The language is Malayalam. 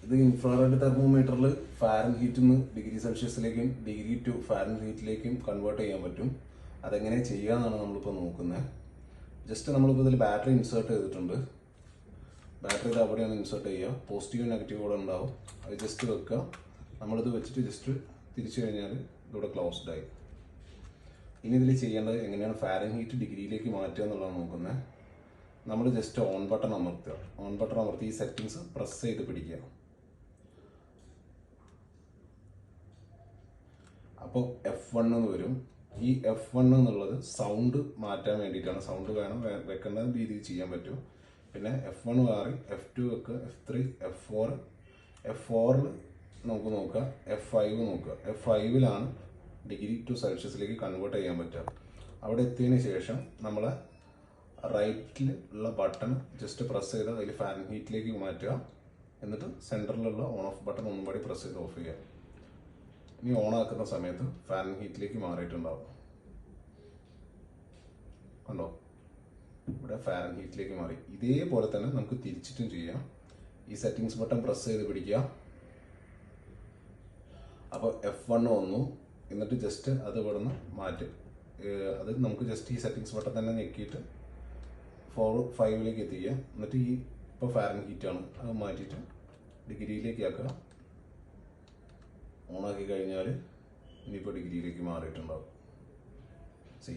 ഇത് ഇൻഫ്രാറെഡ് തെർമോമീറ്ററിൽ ഫാരൻഹീറ്റിൽ നിന്ന് ഡിഗ്രി സെൽഷ്യസിലേക്കും ഡിഗ്രി ടു ഫാരൻഹീറ്റിലേക്കും കൺവേർട്ട് ചെയ്യാൻ പറ്റും. അതെങ്ങനെ ചെയ്യാന്നാണ് നമ്മളിപ്പോൾ നോക്കുന്നത്. ജസ്റ്റ് നമ്മളിപ്പോൾ ഇതിൽ ബാറ്ററി ഇൻസേർട്ട് ചെയ്തിട്ടുണ്ട്. ബാറ്ററി ഇത് അവിടെയാണ് ഇൻസേർട്ട് ചെയ്യുക. പോസിറ്റീവ് നെഗറ്റീവ് കൂടെ ഉണ്ടാവും. അത് ജസ്റ്റ് വെക്കുക. നമ്മളിത് വെച്ചിട്ട് ജസ്റ്റ് തിരിച്ചു കഴിഞ്ഞാൽ ഇതിവിടെ ക്ലോസ്ഡ് ആയി. ഇനി ഇതിൽ ചെയ്യേണ്ടത് എങ്ങനെയാണ് ഫാരൻഹീറ്റ് ഡിഗ്രിയിലേക്ക് മാറ്റുക എന്നുള്ളതാണ് നോക്കുന്നത്. നമ്മൾ ജസ്റ്റ് ഓൺ ബട്ടൺ അമർത്തുക. ഓൺ ബട്ടൺ അമർത്തി ഈ സെറ്റിങ്സ് പ്രസ് ചെയ്ത് പിടിക്കുക. അപ്പോൾ F1 എന്ന് വരും. ഈ F1 എന്നുള്ളത് സൗണ്ട് മാറ്റാൻ വേണ്ടിയിട്ടാണ്. സൗണ്ട് വേണം, വെക്കേണ്ട രീതിയിൽ ചെയ്യാൻ പറ്റും. പിന്നെ F1 മാറി F2 വെക്കുക, F3, F4. F4ൽ നമുക്ക് നോക്കുക, F5 നോക്കുക. F5ലാണ് ഡിഗ്രി ടു സെൽഷ്യസിലേക്ക് കൺവേർട്ട് ചെയ്യാൻ പറ്റുക. അവിടെ എത്തിയതിന് ശേഷം നമ്മൾ റൈറ്റിൽ ഉള്ള ബട്ടൺ ജസ്റ്റ് പ്രസ് ചെയ്ത് അതിൽ ഫാരൻഹീറ്റിലേക്ക് മാറ്റുക. എന്നിട്ട് സെൻറ്ററിലുള്ള ഓൺ ഓഫ് ബട്ടൺ ഒന്നും കൂടി പ്രസ് ചെയ്ത് ഓഫ് ചെയ്യുക. ഇനി ഓൺ ആക്കുന്ന സമയത്ത് ഫാരൻഹീറ്റിലേക്ക് മാറിയിട്ടുണ്ടാവും. കണ്ടോ, ഇവിടെ ഫാരൻഹീറ്റിലേക്ക് മാറി. ഇതേപോലെ തന്നെ നമുക്ക് തിരിച്ചിട്ടും ചെയ്യാം. ഈ സെറ്റിങ്സ് ബട്ടൺ പ്രസ് ചെയ്ത് പിടിക്കുക. അപ്പോൾ F1 വന്നു. എന്നിട്ട് ജസ്റ്റ് അത് ഇവിടുന്ന് മാറ്റും. അത് നമുക്ക് ജസ്റ്റ് ഈ സെറ്റിങ്സ് ബട്ടൺ തന്നെ ഞെക്കിയിട്ട് 4-5ലേക്ക് എത്തിക്കുക. എന്നിട്ട് ഈ ഇപ്പോൾ ഫാരൻഹീറ്റാണ്, അത് മാറ്റിയിട്ട് ഡിഗ്രിയിലേക്ക് ആക്കുക. ഓണാക്കി കഴിഞ്ഞാൽ ഇനിയിപ്പോൾ ഡിഗ്രിയിലേക്ക് മാറിയിട്ടുണ്ടാവും. സി